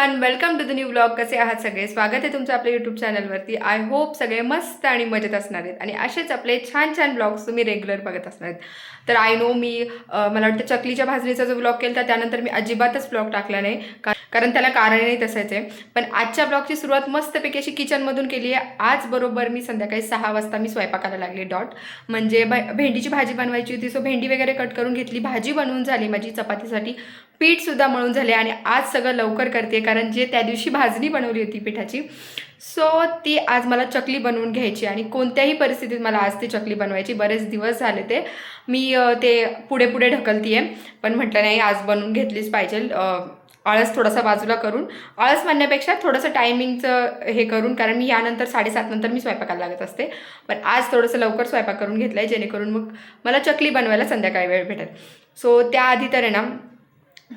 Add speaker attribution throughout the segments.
Speaker 1: Everyone, welcome to the new blog. कसे आहात सगळे? स्वागत आहे तुमचं आपल्या यूट्यूब चॅनलवरती. आय होप सगळे मस्त आणि मजेत असणार आहेत आणि असेच आपले छान छान ब्लॉग्स तुम्ही रेग्युलर बघत असणार आहेत. तर आय नो मला वाटतं चकलीच्या भाजणीचा जो ब्लॉग केला त्यानंतर मी अजिबातच ब्लॉग टाकला नाही, कारण त्याला कारणही तसंच आहे. पण आजच्या ब्लॉगची सुरुवात मस्तपैकी अशी किचनमधून केली आहे. आज बरोबर मी संध्याकाळी 6 वाजता मी स्वयंपाकाला लागले डॉट. म्हणजे भेंडीची भाजी बनवायची होती, सो भेंडी वगैरे कट करून घेतली. भाजी बनवून झाली माझी, चपातीसाठी पीठसुद्धा मळून झाले आणि आज सगळं लवकर करते कारण जे त्या दिवशी भाजणी बनवली होती पिठाची, सो ती आज मला चकली बनवून घ्यायची आणि कोणत्याही परिस्थितीत मला आज ती चकली बनवायची. बरेच दिवस झाले ते मी ते पुढे पुढे ढकलती आहे, पण म्हटलं नाही आज बनवून घेतलीच पाहिजे. आळस थोडासा बाजूला करून, आळस म्हणण्यापेक्षा थोडंसं टायमिंगचं हे करून, कारण मी यानंतर 7:30 नंतर मी स्वयंपाकाला लागत असते. पण आज थोडंसं लवकर स्वयंपाक करून घेतलं आहे जेणेकरून मग मला चकली बनवायला संध्याकाळी वेळ भेटेल. सो त्याआधी तर आहे ना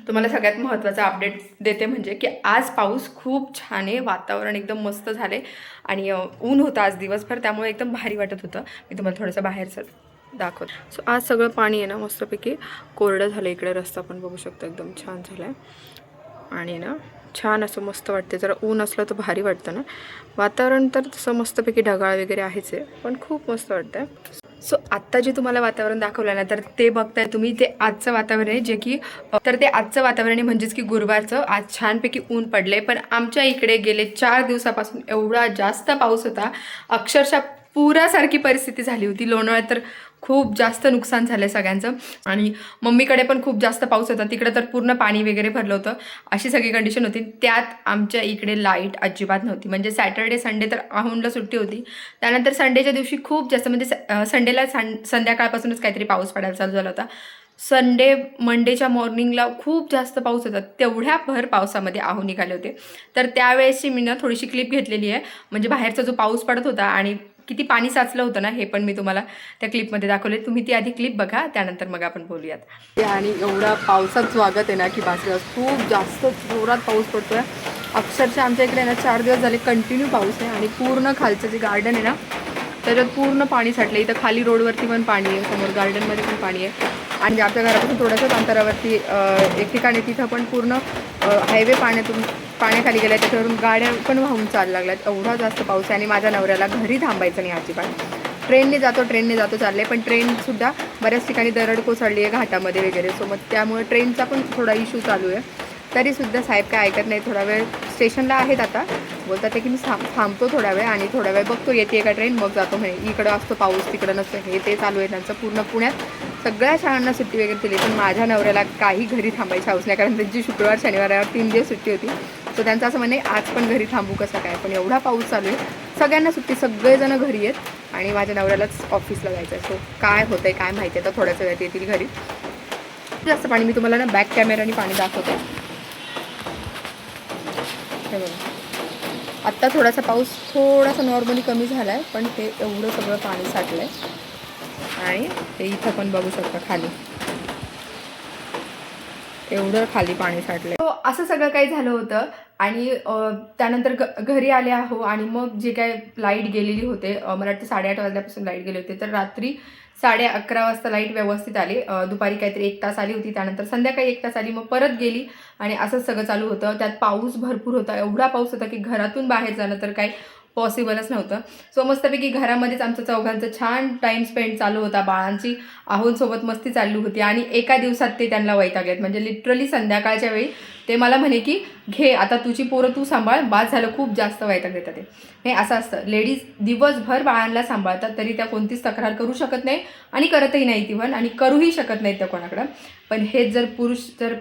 Speaker 1: तुम्हाला सगळ्यात महत्त्वाचा अपडेट देते, म्हणजे की आज पाऊस खूप छान आहे, वातावरण एकदम मस्त झाले आणि ऊन होतं आज दिवसभर, त्यामुळे एकदम भारी वाटत होतं. मी तुम्हाला थोडंसं बाहेरचं दाखवते. सो आज सगळं पाणी आहे ना मस्तपैकी कोरडं झालं. इकडे रस्ता पण बघू शकतो एकदम छान झाला आहे आणि ना छान असं मस्त वाटते. जरा ऊन असलं तर भारी वाटतं ना. वातावरण तर तसं मस्तपैकी ढगाळ वगैरे आहेच आहे, पण खूप मस्त वाटतं. सो आत्ता जे तुम्हाला वातावरण दाखवलं ना, तर ते बघताय तुम्ही, ते आजचं वातावरण आहे, जे की तर ते आजचं वातावरण आहे, म्हणजेच की गुरुवारचं. आज छानपैकी ऊन पडले, पण आमच्या इकडे गेले 4 दिवसापासून एवढा जास्त पाऊस होता, अक्षरशः पुरासारखी परिस्थिती झाली होती. लोणावळ्यात तर खूप जास्त नुकसान झालं सगळ्यांचं आणि मम्मीकडे पण खूप जास्त पाऊस होता, तिकडे तर पूर्ण पाणी वगैरे भरलं होतं. अशी सगळी कंडिशन होती. त्यात आमच्या इकडे लाईट अजिबात नव्हती. म्हणजे सॅटर्डे संडे तर आहुनला सुट्टी होती, त्यानंतर संडेच्या दिवशी खूप जास्त, म्हणजे संडेला संध्याकाळपासूनच काहीतरी पाऊस पडायला चालू झाला होता. मंडेच्या मॉर्निंगला खूप जास्त पाऊस होता. तेवढ्या भर पावसामध्ये आहू निघाले होते. तर त्यावेळेसची मी ना थोडीशी क्लिप घेतलेली आहे, म्हणजे बाहेरचा जो पाऊस पडत होता आणि किती पाणी साचलं होतं ना, हे पण मी तुम्हाला त्या क्लिपमध्ये दाखवले. तुम्ही ती आधी क्लिप बघा, त्यानंतर मग आपण बोलूयात. आणि एवढा पावसात स्वागत आहे ना की बाजूलाच खूप जास्त जोरात पाऊस पडतो आहे. अक्षरशः आमच्या इकडे ना 4 दिवस झाले कंटिन्यू पाऊस आहे आणि पूर्ण खालचं जे गार्डन आहे ना त्याच्यात पूर्ण पाणी साठलं. इथं खाली रोडवरती पण पाणी आहे, समोर गार्डनमध्ये पण पाणी आहे आणि आपल्या घरापासून थोड्याशाच अंतरावरती एक ठिकाणी तिथं पण पूर्ण हायवे पाण्याखाली गेला आहे, त्याच्यावरून गाड्या पण वाहून चालू लागल्यात. एवढा जास्त पाऊस आहे आणि माझ्या नवऱ्याला घरी थांबायचं नाही अजिबात. ट्रेनने जातो चालले, पण ट्रेनसुद्धा बऱ्याच ठिकाणी दरड कोसळली आहे घाटामध्ये वगैरे. सो मग त्यामुळे ट्रेनचा पण थोडा इश्यू चालू आहे. तरीसुद्धा साहेब काय ऐकत नाही. थोडा वेळ स्टेशनला आहेत, आता बोलतात ते की मी थांबतो थोडा वेळ आणि थोडा वेळ बघतो येते का ट्रेन, मग जातो म्हणे. इकडं असतो पाऊस, तिकडं नसतं, हे ते चालू आहे त्यांचं. पूर्ण पुण्यात सगळ्या शाळांना सुट्टी वगैरे दिली, पण माझ्या नवऱ्याला काही घरी थांबायची हौस नाही, कारण त्यांची शुक्रवार शनिवार 3 दिवस सुट्टी होती. सो त्यांचं असं म्हणे आज पण घरी थांबू कसं काय, पण एवढा पाऊस चालू आहे, सगळ्यांना सुट्टी, सगळेजण घरी आहेत आणि माझ्या नवऱ्यालाच ऑफिसला जायचं आहे. सो काय होतं आहे काय माहिती, आता थोड्याच वेळात येतील घरी. जास्त पाणी मी तुम्हाला ना बॅक कॅमेराने पाणी दाखवते. हे बघा, आत्ता थोडासा पाऊस नॉर्मली कमी झाला आहे, पण ते एवढं सगळं पाणी साठलं आहे आणि ते इथं पण बघू शकता खाली एवढं खाली पाणी साठलं. तो असं सगळं काही झालं होतं आणि त्यानंतर घरी आले आहो आणि मग जे काय लाईट गेलेली होते, मला वाटतं 8:30 वाजल्यापासून लाईट गेले होते, तर रात्री 11:30 वाजता लाईट व्यवस्थित आली. दुपारी काहीतरी 1 तास आली होती, त्यानंतर संध्याकाळी 1 तास आली, मग परत गेली आणि असंच सगळं चालू होतं. त्यात पाऊस भरपूर होता, एवढा पाऊस होता की घरातून बाहेर जाणं तर काही पॉसिबलच नव्हतं. सो मस्तपैकी घरामध्येच आमचं चौघांचं छान टाईम स्पेंड चालू होता. बाळांची आहोंसोबत मस्ती चालली होती आणि एका दिवसात ते त्यांना वैतागलेत. म्हणजे लिटरली संध्याकाळच्या वेळी ते मला म्हणे की घे आता तुझी पोरं तू सांभाळ, बाद झालं, खूप जास्त वैताग देतात ते. हे असं असतं, लेडीज दिवसभर बाळांना सांभाळतात तरी त्या कोणतीच तक्रार करू शकत नाही आणि करतही नाही इव्हन, आणि करूही शकत नाहीत त्या कोणाकडं. पण हेच जर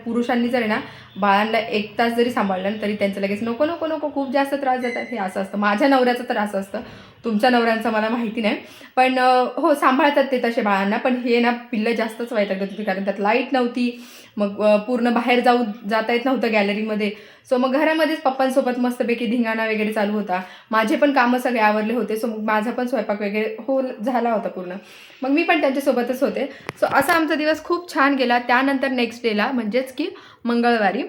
Speaker 1: पुरुषांनी जर ना बाळांना 1 तास जरी सांभाळलं तरी त्यांचं लगेच नको नको नको खूप जास्त त्रास देतात. हे असं असतं. माझ्या नवऱ्याचं तर असं असतं, तुमच्या नवऱ्यांचं मला माहिती नाही, पण हो सांभाळतात ते तसे बाळांना. पण हे ना पिल्लं जास्तच वैताग देत होती, कारण त्यात लाईट नव्हती, मग पूर्ण बाहेर जाता येत नव्हतं गॅलरीमध्ये. सो मग घरामध्येच पप्पांसोबत मस्तपैकी धिंगाणा वगैरे चालू होता. माझे पण कामं सगळे आवरले होते, सो मग माझा पण स्वयंपाक वगैरे झाला होता पूर्ण, मग मी पण त्यांच्यासोबतच होते. सो असा आमचा दिवस खूप छान गेला. त्यानंतर नेक्स्ट डेला म्हणजेच की मंगळवारी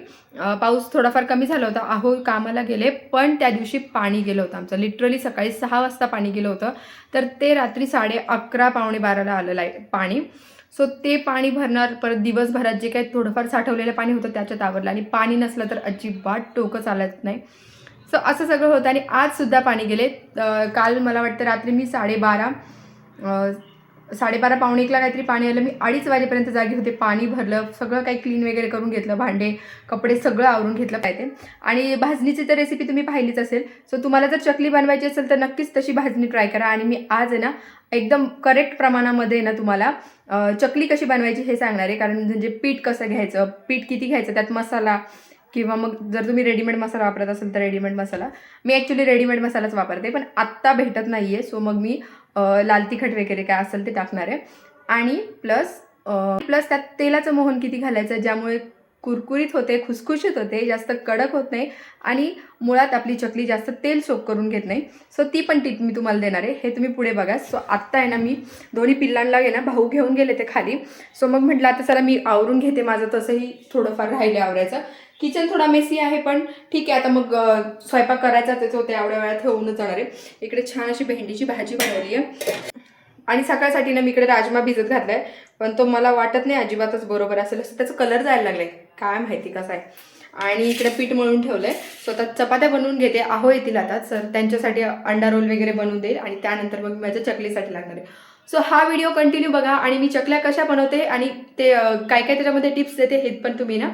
Speaker 1: पाऊस थोडाफार कमी झाला होता. आहो कामाला गेले, पण त्या दिवशी पाणी गेलं होतं आमचं. लिटरली सकाळी 6 वाजता पाणी गेलं होतं, तर ते रात्री 11:30 पावणे 12ला आलं पाणी. सो ते पाणी भरणार, परत दिवसभरात जे काही थोडंफार साठवलेलं पाणी होतं त्याच्यात आवरलं, आणि पाणी नसलं तर अजिबात डोकं चालत नाही. सो असं सगळं होतं. आणि आजसुद्धा पाणी गेले. काल मला वाटतं रात्री मी 12:30 पावणे 1ला काहीतरी पाणी आलं. मी 2:30 वाजेपर्यंत जागी होते. पाणी भरलं, सगळं काही क्लीन वगैरे करून घेतलं, भांडे कपडे सगळं आवरून घेतलं पाहिजे. आणि भाजणीची तर रेसिपी तुम्ही पाहिलीच असेल. सो तुम्हाला जर चकली बनवायची असेल तर नक्कीच तशी भाजणी ट्राय करा. आणि मी आज आहे ना एकदम करेक्ट प्रमाणामध्ये ना तुम्हाला चकली कशी बनवायची हे सांगणार आहे. कारण म्हणजे पीठ कसं घ्यायचं, पीठ किती घ्यायचं, त्यात मसाला, किंवा मग जर तुम्ही रेडीमेड मसाला वापरत असेल तर रेडीमेड मसाला. मी ॲक्च्युली रेडीमेड मसालाच वापरते, पण आत्ता भेटत नाही आहे. सो मग मी लाल तिखट वगैरे काय असेल ते टाकणार आहे. आणि प्लस त्यात तेलाचं मोहन किती घालायचं, ज्यामुळे कुरकुरीत होते, खुसखुशीत होते, जास्त कडक होत नाही, आणि मुळात आपली चकली जास्त तेल सोक करून घेत नाही. सो ती पण टिप मी तुम्हाला देणार आहे, हे तुम्ही पुढे बघा. सो आत्ता आहे ना मी दोन्ही पिल्लांना आहे ना भाऊ घेऊन गेले ते खाली. सो मग म्हटलं आता चला मी आवरून घेते, माझं तसंही थोडंफार राहिले आवरायचं. किचन थोडा मेसी आहे, पण ठीक आहे. आता मग स्वयंपाक करायचा त्याचं होते, एवढ्या वेळात होऊनच जाणार आहे. इकडे छान अशी भेंडीची भाजी बनवली आहे. आणि सकाळसाठी ना मी इकडे राजमा भिजत घातला आहे, पण तो मला वाटत नाही अजिबातच बरोबर असेल. असं त्याचं कलर जायला लागला आहे, काय माहिती कसं आहे. आणि इकडे पीठ मळून ठेवलं आहे. स्वतः चपात्या बनवून घेते. आहो येतील आता, सर त्यांच्यासाठी अंडा रोल वगैरे बनवून देईल, आणि त्यानंतर मग माझ्या चकलीसाठी लागणार आहे. सो हा व्हिडिओ कंटिन्यू बघा. आणि मी चकल्या कशा बनवते आणि ते काय काय त्याच्यामध्ये टिप्स देते हे पण तुम्ही ना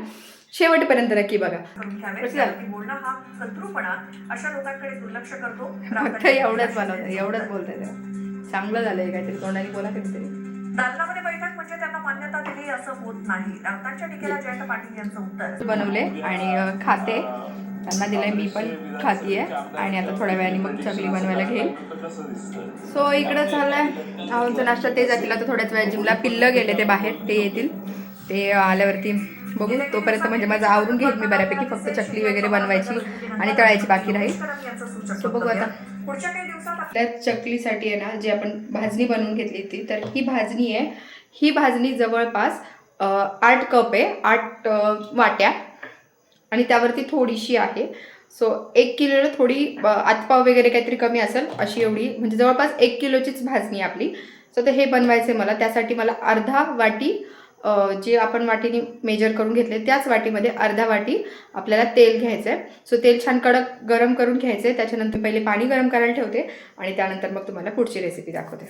Speaker 1: शेवटपर्यंत नक्की बघा.
Speaker 2: बोलणं हा शत्रूपणा अशा लोकांकडे दुर्लक्ष करतो.
Speaker 1: फक्त एवढंच बनवतं, एवढंच बोलतंय. चांगलं झालंय काहीतरी, तोंडाने बोला कधीतरी.
Speaker 2: दालनामध्ये बैठक म्हणजे त्यांना मान्यता दिली असं होत नाही. राऊतांच्या टीकेला जयंत पाटील यांचं उत्तर.
Speaker 1: बनवले आणि खाते, त्यांना दिलंय, मी पण खातीये. आणि आता थोड्या वेळाने मग चकली बनवायला घेईल. सो इकडं चाललंय आमचा नाश्ता. ते जातील आता थोड्याच वेळा जिमला. पिल्लं गेले ते बाहेर, ते येतील. ते आल्यावरती बघू. तोपर्यंत म्हणजे माझं आवरून घेईल मी बऱ्यापैकी. फक्त चकली वगैरे बनवायची आणि तळायची बाकी राहील. सो बघू आता. त्या चकलीसाठी आहे ना जी आपण भाजणी बनवून घेतली ती, तर ही भाजणी आहे. ही भाजणी जवळपास 8 कप आहे, 8 वाट्या, आणि त्यावरती थोडीशी आहे. सो 1 किलोला थोडी आतपाव वगैरे काहीतरी कमी असेल, अशी एवढी म्हणजे जवळपास 1 किलोचीच भाजणी आपली. सो ते हे बनवायचं आहे मला. त्यासाठी मला अर्धा वाटी जे आपण वाटीने मेजर करून घेतले त्याच वाटीमध्ये अर्धा वाटी आपल्याला तेल घ्यायचं आहे. सो तेल छान कडक गरम करून घ्यायचं आहे. त्याच्यानंतर पहिले पाणी गरम करायला ठेवते, आणि त्यानंतर मग तुम्हाला पुढची रेसिपी दाखवते.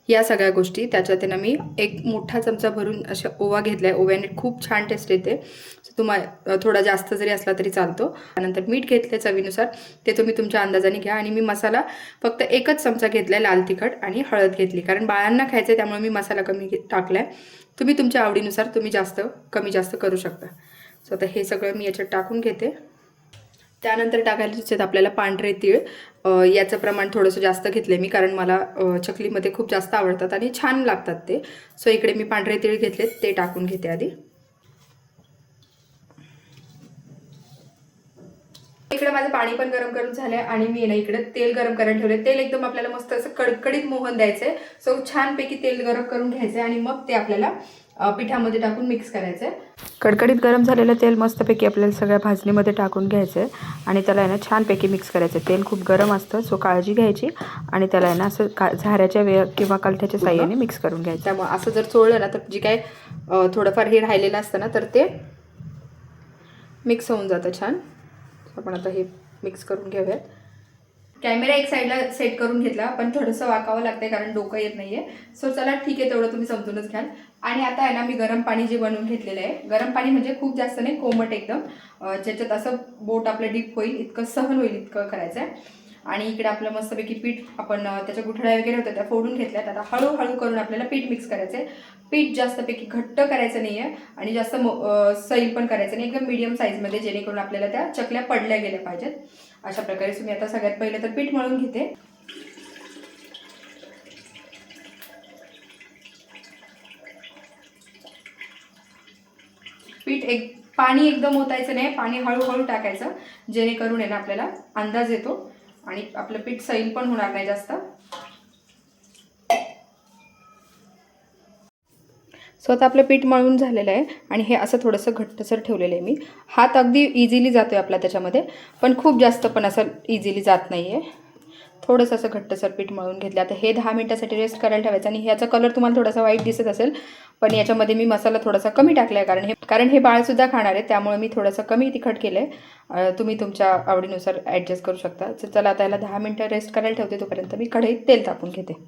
Speaker 1: या सगळ्या गोष्टी त्याच्यात ना मी 1 मोठा चमचा भरून अशा ओवा घेतला आहे. ओव्याने खूप छान टेस्ट येते. सो तुम्हाला थोडा जास्त जरी असला तरी चालतो. त्यानंतर मीठ घेतलं चवीनुसार, ते तुम्ही तुमच्या अंदाजाने घ्या. आणि मी मसाला फक्त 1च चमचा घेतला आहे, लाल तिखट, आणि हळद घेतली, कारण बाळांना खायचं आहे त्यामुळे मी मसाला कमी टाकला आहे. तुम्ही तुमच्या आवडीनुसार तुम्ही जास्त कमी जास्त करू शकता. सो आता हे सगळं मी याच्यात टाकून घेते. त्यानंतर टाकायचे आपल्याला पांढरे तीळ. याचं प्रमाण थोडंसं जास्त घेतले मी, कारण मला चकलीमध्ये खूप जास्त आवडतात आणि छान लागतात ते. सो इकडे मी पांढरे तीळ घेतलेत, ते टाकून घेते आधी. इकडे माझं पाणी पण गरम करून झालंय, आणि मी ना इकडे तेल गरम करायला ठेवले. तेल एकदम आपल्याला मस्त असं कडकडीत मोहन द्यायचंय. सो छानपैकी तेल गरम करून घ्यायचंय, आणि मग ते आपल्याला पिठामध्ये टाकून मिक्स करायचंय. कडकडीत गरम झालेलं तेल मस्तपैकी आपल्याला सगळ्या भाजणीमध्ये टाकून घ्यायचंय, आणि त्याला आहे ना छानपैकी मिक्स करायचं. तेल खूप गरम असतं, सो काळजी घ्यायची. आणि त्याला आहे ना असं झाऱ्याच्या किंवा कलथ्याच्या साह्याने मिक्स करून घ्यायचं. त्यामुळे असं जर चोळलं ना तर जी काय थोडंफार हे राहिलेलं असतं ना तर ते मिक्स होऊन जातं छान. आपण आता हे मिक्स करून घेऊयात. कॅमेरा एक साईडला सेट करून घेतला, पण थोडंसं वाकावं लागतंय कारण डोकं येत नाहीये. सो चला ठीक आहे, तेवढं तुम्ही समजूनच घ्याल. आणि आता आहे ना मी गरम पाणी जे बनवून घेतलेलं आहे, गरम पाणी म्हणजे खूप जास्त नाही, कोमट एकदम, ज्याच्यात असं बोट आपलं डीप होईल इतकं, सहन होईल इतकं करायचं आहे. आणि इकडे आपलं मस्तपैकी पीठ आपण त्याच्या गुठळ्या वगैरे होत्या त्या फोडून घेतल्यात. आता हळूहळू करून आपल्याला पीठ मिक्स करायचं आहे. पीठ जास्तपैकी घट्ट करायचं नाही आहे आणि जास्त सैल पण करायचं नाही, एकदम मीडियम साईजमध्ये, जेणेकरून आपल्याला त्या चकल्या पडल्या गेल्या पाहिजेत. अशा प्रकारे तुम्ही आता सगळ्यात पहिले तर पीठ मळून घेते. पीठ पाणी एकदम ओतायचं नाही, पाणी हळूहळू टाकायचं, जेणेकरून आहे ना आपल्याला अंदाज येतो आणि आपलं पीठ सैल पण होणार नाही जास्त. सो आता आपलं पीठ मळून झालेलं आहे आणि हे असं थोडंसं घट्टसर ठेवलेलं आहे मी. हात अगदी इझिली जातो आहे आपला त्याच्यामध्ये, पण खूप जास्त पण असं इझिली जात नाही आहे. थोडंसं असं घट्टसर पीठ मळून घेतलं. आता हे 10 मिनिटासाठी रेस्ट करायला ठेवायचं आणि ह्याचा कलर तुम्हाला थोडासा वाईट दिसत असेल, पण याच्यामध्ये मी मसाला थोडासा कमी टाकला आहे, कारण हे बाळसुद्धा खाणार आहे, त्यामुळे मी थोडंसं कमी तिखट केलं आहे. तुम्ही तुमच्या आवडीनुसार ॲडजस्ट करू शकता. तर चला आता याला 10 मिनिटं रेस्ट करायला ठेवते, तोपर्यंत मी कढईत तेल तापून घेते.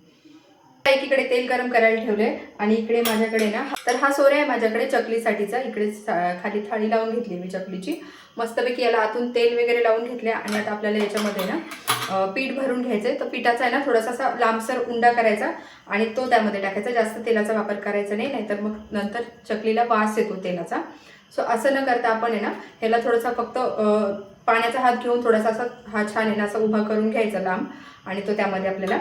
Speaker 1: एकीकडे तेल गरम करायला ठेवले आणि इकडे माझ्याकडे ना, तर हा सोऱ्या आहे माझ्याकडे चकलीसाठीचा. इकडे खाली थाळी लावून घेतली मी चकलीची, मस्तपैकी याला आतून तेल वगैरे लावून घेतले. आणि आता आपल्याला याच्यामध्ये ना पीठ भरून घ्यायचं आहे. तर पिठाचा आहे ना थोडासा असा लांबसर उंडा करायचा आणि तो त्यामध्ये टाकायचा. जास्त तेलाचा वापर करायचा नाही, नाहीतर मग नंतर चकलीला वास येतो तेलाचा. सो असं न करता आपण आहे ना ह्याला थोडासा फक्त पाण्याचा हात घेऊन थोडासा असा हा छान आहे ना असा उभा करून घ्यायचा लांब, आणि तो त्यामध्ये आपल्याला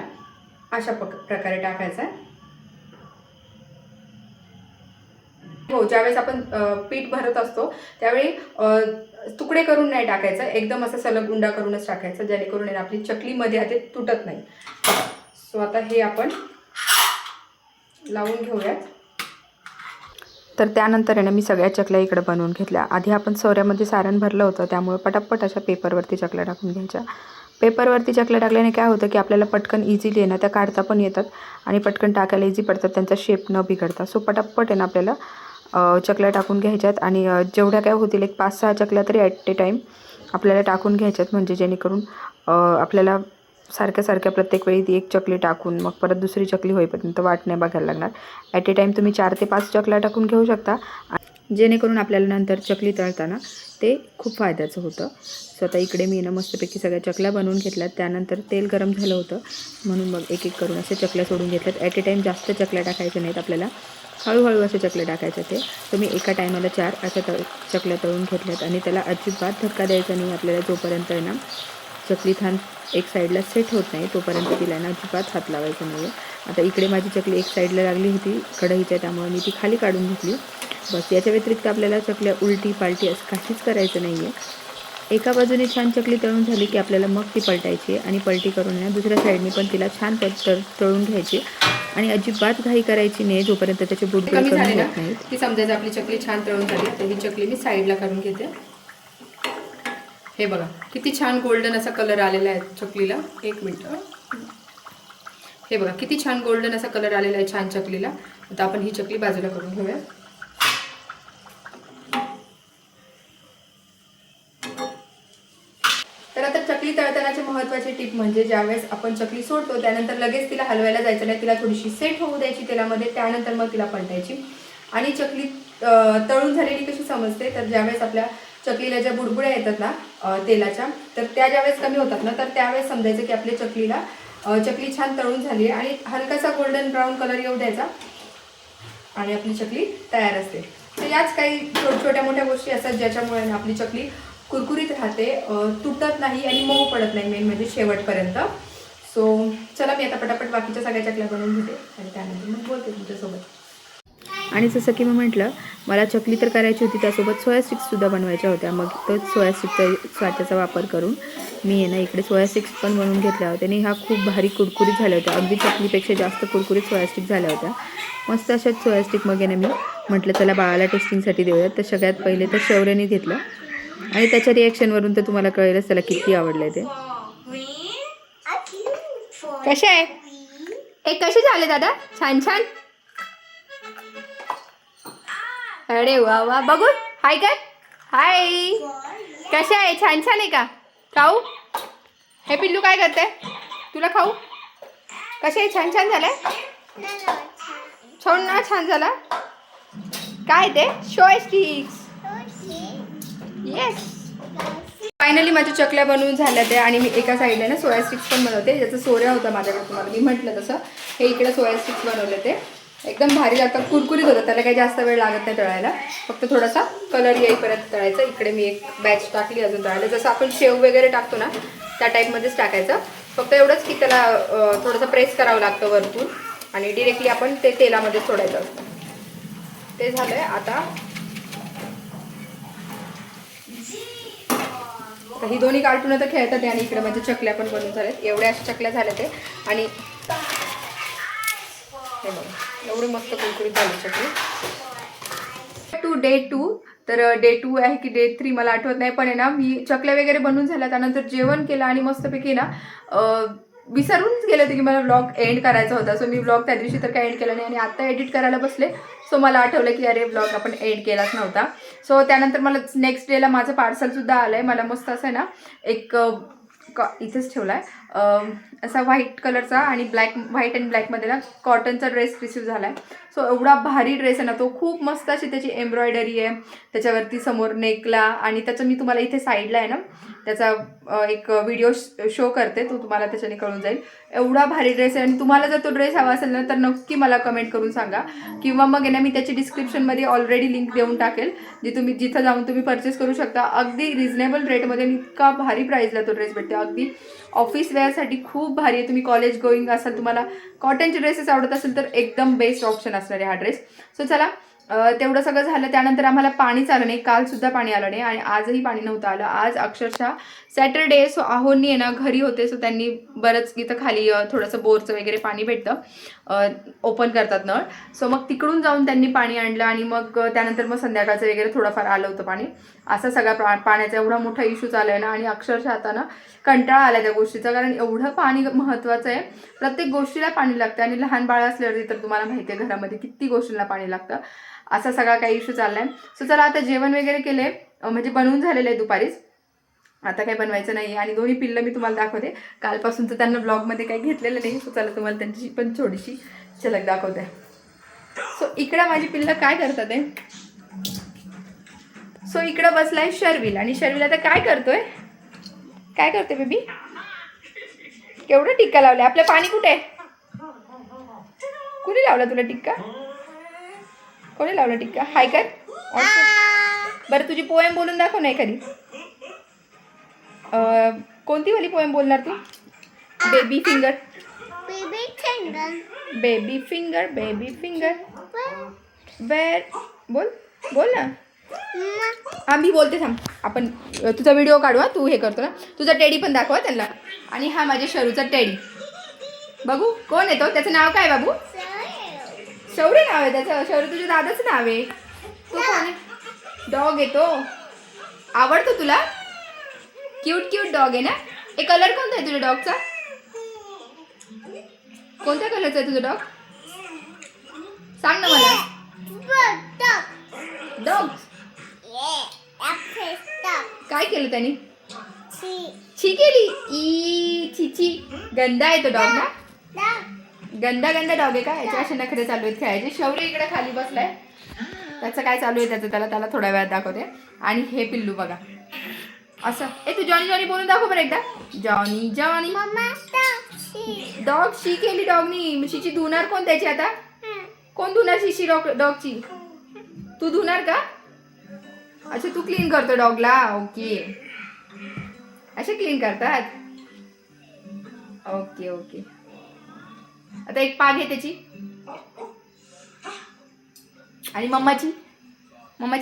Speaker 1: अशा प्रकारे टाकायचा आहे. हो, ज्यावेळेस आपण पीठ भरत असतो त्यावेळी तुकडे करून नाही टाकायचं, एकदम असं सलग उंडा करूनच टाकायचं, जेणेकरून आपली चकलीमध्ये आधी तुटत नाही. सो आता हे आपण लावून घेऊयात. तर त्यानंतर आहे ना मी सगळ्या चकल्या इकडे बनवून घेतल्या. आधी आपण सोऱ्यामध्ये सारण भरलं होतं, त्यामुळे पटापट अशा पेपरवरती चकल्या टाकून घ्यायच्या. पेपरवरती चकल्या टाकल्याने काय होतं की आपल्याला पटकन इझिली आहे ना त्या काढता पण येतात आणि पटकन टाकायला इझी पडतात, त्यांचा शेप न बिघडता. सो पटापट आहे ना आपल्याला चकल्या टाकून घ्यायच्यात आणि जेवढ्या काय होतील एक 5-6 चकल्या तरी ॲट ए टाईम आपल्याला टाकून घ्यायच्यात, म्हणजे जेणेकरून आपल्याला सारख्या प्रत्येक वेळी ती एक चकली टाकून मग परत दुसरी चकली होईपर्यंत वाट नाही बघायला लागणार. ॲट ए टाईम तुम्ही 4 ते 5 चकल्या टाकून घेऊ शकता, जेणेकरून आपल्याला नंतर चकली तळताना ते खूप फायद्याचं होतं. सो आता इकडे मी ना मस्तपैकी सगळ्या चकल्या बनवून घेतल्यात. त्यानंतर तेल गरम झालं होतं म्हणून मग एक एक करून अशा चकल्या सोडून घेतल्यात. ॲट ए टाईम जास्त चकल्या टाकायच्या नाहीत आपल्याला, हळूहळू अशा चकल्या टाकायच्या. तर मी एका टायमाला 4 अशा चकल्या तळून घेतल्यात आणि त्याला अजिबात धक्का द्यायचा नाही आपल्याला. जोपर्यंत आहे ना चकली छान एक साईडला सेट होत नाही तोपर्यंत तिला ना अजिबात हात लावायचा नाही आहे. आता इकडे माझी चकली एक साईडला लागली होती कढईच्या, त्यामुळे मी ती खाली काढून घेतली. बस, याच्या व्यतिरिक्त आपल्याला चकल्या उलटी पालटी असं काहीच करायचं नाही आहे. एका बाजूने छान चकली तळून झाली की आपल्याला मग ती पलटायची आणि पलटी करून ना दुसऱ्या साईडने पण तिला छान तळून घ्यायची आणि अजिबात घाई करायची नाही जोपर्यंत त्याचे बुडबुडे कमी होत नाहीत. ती समजायचं आपली चकली छान तळून झाली. तर ही चकली मी साईडला करून घेते. हे बघा किती छान गोल्डन असा कलर आलेला आहे चकलीला. एक मिनटं, हे बघा किती छान गोल्डन असा कलर आलेला आहे छान चकलीला. आता आपण ही चकली बाजूला करून घेऊया. तर आता चकली तळतानाची महत्त्वाची टिप म्हणजे ज्यावेळेस आपण चकली सोडतो त्यानंतर लगेच तिला हलवायला जायचं नाही, तिला थोडीशी सेट होऊ द्यायची तेलामध्ये, त्यानंतर मग तिला पलटायची. आणि चकली तळून झालेली कशी समजते, तर ज्यावेळेस आपल्या चकलीला ज्या बुडबुड्या येतात ना तेलाच्या, तर त्या ज्यावेळेस कमी होतात ना, तर त्यावेळेस समजायचं की आपल्या चकलीला चकली छान तळून झाली आहे आणि हलकासा गोल्डन ब्राऊन कलर येऊ द्यायचा आणि आपली चकली तयार असते. तर याच काही छोट्या मोठ्या गोष्टी असतात ज्याच्यामुळे आपली चकली कुरकुरीत राहते, तुटत नाही आणि मऊ पडत नाही, मेन म्हणजे शेवटपर्यंत. सो चला मी आता पटापट बाकीच्या सगळ्या चकल्या बनवून घेते आणि त्यानंतर मग बोलते तुमच्यासोबत. आणि जसं की मी म्हटलं, मला चकली तर करायची होती, त्यासोबत सोया स्टिक्ससुद्धा बनवायच्या होत्या. मग तोच सोया स्टिकचा वापर करून मी आहे ना इकडे सोया स्टिक्स पण बनवून घेतल्या होत्या आणि ह्या खूप भारी कुरकुरीत झाल्या होत्या. अगदी चकलीपेक्षा जास्त कुरकुरीत सोया स्टिक झाल्या होत्या. मस्त अशाच सोया स्टिक मग आहे ना मी म्हटलं चला बाळाला टेस्टिंगसाठी देऊयात. तर सगळ्यात पहिले तर शौर्याने घेतलं आणि त्याच्या रिॲक्शनवरून तर तुम्हाला कळेलच त्याला किती आवडलं ते. कसे आहे एक कसे झाले दादा? छान छान. अरे वा वा, बघू हाय काय, हाय कशा आहे? छान छान आहे का? खाऊ? हे पिल्लू काय करते? तुला खाऊ? कसे आहे? छान छान झालंय? छान ना, छान झाला. काय ते? सोया स्टिक्स. येस, फायनली माझ्या चकल्या बनवून झाल्या त्या आणि मी एका साईडला ना सोया स्टिक्स पण बनवते. ज्याचा सोऱ्या होता माझ्याकडे, तुम्हाला मी म्हटलं तसं हे इकडे सोया स्टिक्स बनवले. ते एकदम भारी लागतात, कुरकुरीत होतं. त्याला काही जास्त वेळ लागत नाही तळायला, फक्त थोडासा कलर येईपर्यंत तळायचं. इकडे मी एक बॅच टाकली अजून तळायला, जसं आपण शेव वगैरे टाकतो ना त्या टाईपमध्येच टाकायचं. फक्त एवढंच की त्याला थोडंसं प्रेस करावं लागतं वरतून आणि डिरेक्टली आपण ते तेलामध्ये सोडायचं असतं. ते झालंय. आता ही दोन्ही कार्टून तर खेळतात आणि इकडे माझ्या चकल्या पण बनवून झाल्यात. एवढ्या अशा चकल्या झाल्या ते आणि हे बघा एवढे मस्त कुरकुरीत झाले चकली. टू डे 2, तर डे 2 आहे की डे 3 मला आठवत नाही, पण आहे ना मी चकल्या वगैरे बनवून झाल्या त्यानंतर जेवण केलं आणि मस्तपैकी ना विसरूनच गेले होते की मला व्लॉग एंड करायचा होता. सो मी व्लॉग त्या दिवशी तर काय एंड केला नाही आणि आता एडिट करायला बसले. सो मला आठवलं की अरे व्लॉग आपण एंड केलाच नव्हता. सो त्यानंतर मला नेक्स्ट डेला माझं पार्सलसुद्धा आलं आहे. मला मस्त असं आहे ना एक इथेच ठेवला आहे असा व्हाईट कलरचा आणि व्हाईट अँड ब्लॅकमध्ये ना कॉटनचा ड्रेस रिसीव्ह झाला आहे. सो एवढा भारी ड्रेस आहे ना तो. खूप मस्त अशी त्याची एम्ब्रॉयडरी आहे त्याच्यावरती समोर नेकला. आणि त्याचं मी तुम्हाला इथे साईडला आहे ना त्याचा एक व्हिडिओ शो करते, तो तुम्हाला त्याच्याने कळून जाईल. एवढा भारी ड्रेस आहे. आणि तुम्हाला जर तो ड्रेस हवा असेल ना तर नक्की मला कमेंट करून सांगा, किंवा मग आहे ना मी त्याची डिस्क्रिप्शनमध्ये ऑलरेडी लिंक देऊन टाकेल, जिथं जाऊन तुम्ही परचेस करू शकता. अगदी रिजनेबल रेटमध्ये इतका भारी प्राईजला तो ड्रेस भेटते. अगदी ऑफिस वेअरसाठी खूप भारी आहे. तुम्ही कॉलेज गोईंग असाल, तुम्हाला कॉटनचे ड्रेसेस आवडत असेल तर एकदम बेस्ट ऑप्शन असणार आहे हा ड्रेस. सो चला तेवढं सगळं झालं. त्यानंतर आम्हाला पाणीच आलं नाही. कालसुद्धा पाणी आलं नाही आणि आजही पाणी नव्हतं आलं. आज अक्षरशः सॅटरडे. सो आहोंनी आहे ना घरी होते. सो त्यांनी बरंच इथं खाली थोडंसं बोरचं वगैरे पाणी भेटतं, ओपन करतात नळ. सो मग तिकडून जाऊन त्यांनी पाणी आणलं आणि मग त्यानंतर मग संध्याकाळचं वगैरे थोडंफार आलं होतं पाणी. असा सगळा पाण्याचा एवढा मोठा इश्यू चालू आहे ना. आणि अक्षरशः आता ना कंटाळा आला त्या गोष्टीचा, कारण एवढं पाणी महत्त्वाचं आहे. प्रत्येक गोष्टीला पाणी लागतं आणि लहान बाळ असल्यावरती तर तुम्हाला माहिती आहे घरामध्ये किती गोष्टींना पाणी लागतं. असा सगळा काही इश्यू चालला आहे. सो चला आता जेवण वगैरे केले, म्हणजे बनवून झालेलं आहे दुपारीच. आता काही बनवायचं नाही. आणि दोन्ही पिल्लं मी तुम्हाला दाखवते. कालपासून तर त्यांना ब्लॉगमध्ये काही घेतलेलं नाही. सो चला तुम्हाला त्यांची पण थोडीशी झलक दाखवते. सो इकडं माझी पिल्लं काय करतात आहे. सो इकडं बसलाय शर्विल. आणि शर्विल आता काय करतोय, काय करते बेबी. केवढं टिक्का लावलं. आपलं पाणी कुठे आहे. कुणी लावला तुला टिक्का, कोणी लावला टिक्का. हाय कर. बरं तुझी पोएम बोलून दाखव ना एखादी. कोणती वाली पोएम बोलणार तू. Baby finger. Baby finger baby finger where. बोल बोल ना. हा मी बोलते थांब. आपण तुझा व्हिडिओ काढू. तू हे करतो ना. तुझा टेडी पण दाखवा त्यांना. आणि हा माझ्या शरूचा टेडी. बघू कोण येतो. त्याचं नाव काय बाबू. शौर्य नाव आहे त्याचं. शौर्य तुझ्या दादाचं नाव आहे. तो कोण आहे. डॉग येतो. आवडतो तुला. क्यूट क्यूट डॉग आहे ना. हे कलर कोणता आहे तुझ्या डॉगचा. कोणत्या कलरचा आहे तुझा डॉग सांग ना मला. डॉग काय केलं त्यांनी. छी केली. ई छी छी. गंदा आहे तो डॉग ना. गंदा गंदा डॉग आहे का. याच्या अशा नखरे चालू आहेत खेळायचे. शौर्य इकडे खाली बसलाय. त्याचं काय चालू आहे त्याचं त्याला थोड्या वेळात दाखवते. आणि हे पिल्लू बघा असं. तू जॉनी जॉनी बोलून दाखव बरं एकदा. Johnny Johnny. डॉग शी केली डॉगनी. शीची धुणार कोण त्याची आता. कोण धुणार शिशी डॉगची. तू धुणार का. अच्छा तू क्लीन करतो डॉगला. ओके असे क्लीन करतात. Okay okay. आता एक पाग आहे त्याची आणि मम्माची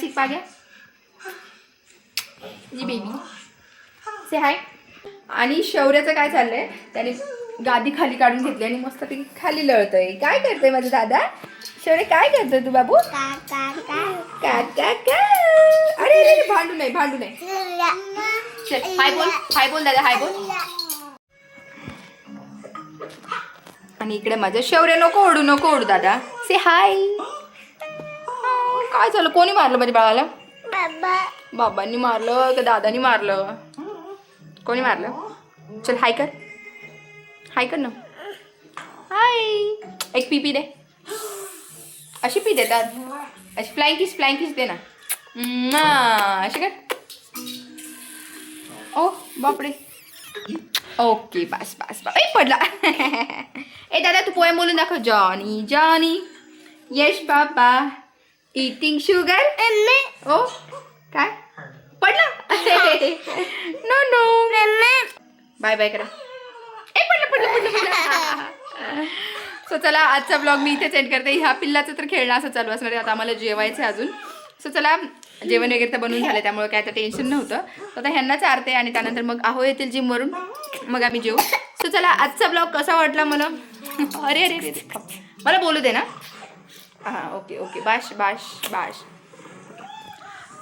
Speaker 1: एक पाग आहे. जी बेबी से हाय. आणि शौर्याचं काय चाललंय. त्याने गादी खाली काढून घेतली आणि मस्त पैकी खाली लळतोय. काय करतोय माझा दादा. शौर्य काय करतोय तू बाबू. का अरे अरे भांडू नये. चल हाय बोल दादा. हाय बोल. आणि इकडे माझं शौर्य. नको ओढू दादा. से हाय. काय झालं. कोणी मारलं माझ्या बाळाला. बाबांनी मारलं का दादानी मारलं. कोणी मारलं. चल हाय कर ना. हाय. एक पी दे. अशी पी देतात. अशी फ्लाइंग किस दे ना. अशी कर. ओ बापरे. ओके बस पडला. दादा तू पोएम बोलून दाखव. जॉनी जॉनी यश बाबा इटिंग शुगर. ओ काय पडला. नो बाय करा. पडलं. सो चला आजचा ब्लॉग मी इथे सेंड करते. ह्या पिल्लाचं तर खेळणं असं चालू असणार आहे. आता आम्हाला जेवायचं अजून. सो चला जेवण वगैरे तर बनवून झालं त्यामुळे काय आता टेन्शन नव्हतं. आता ह्यांना चारते आणि त्यानंतर मग आहो येतील जिमवरून. मग आम्ही जेवू. सो चला आजचा ब्लॉग कसा वाटला मला. अरे मला बोलू दे ना. हां ओके बाश.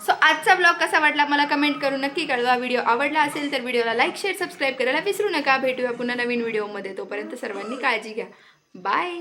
Speaker 1: सो आजचा ब्लॉग कसा वाटला मला कमेंट करून नक्की कळवा. व्हिडिओ आवडला असेल तर व्हिडिओला लाईक शेअर सबस्क्राईब करायला विसरू नका. भेटूया पुन्हा नवीन व्हिडिओमध्ये. तोपर्यंत सर्वांनी काळजी घ्या. बाय.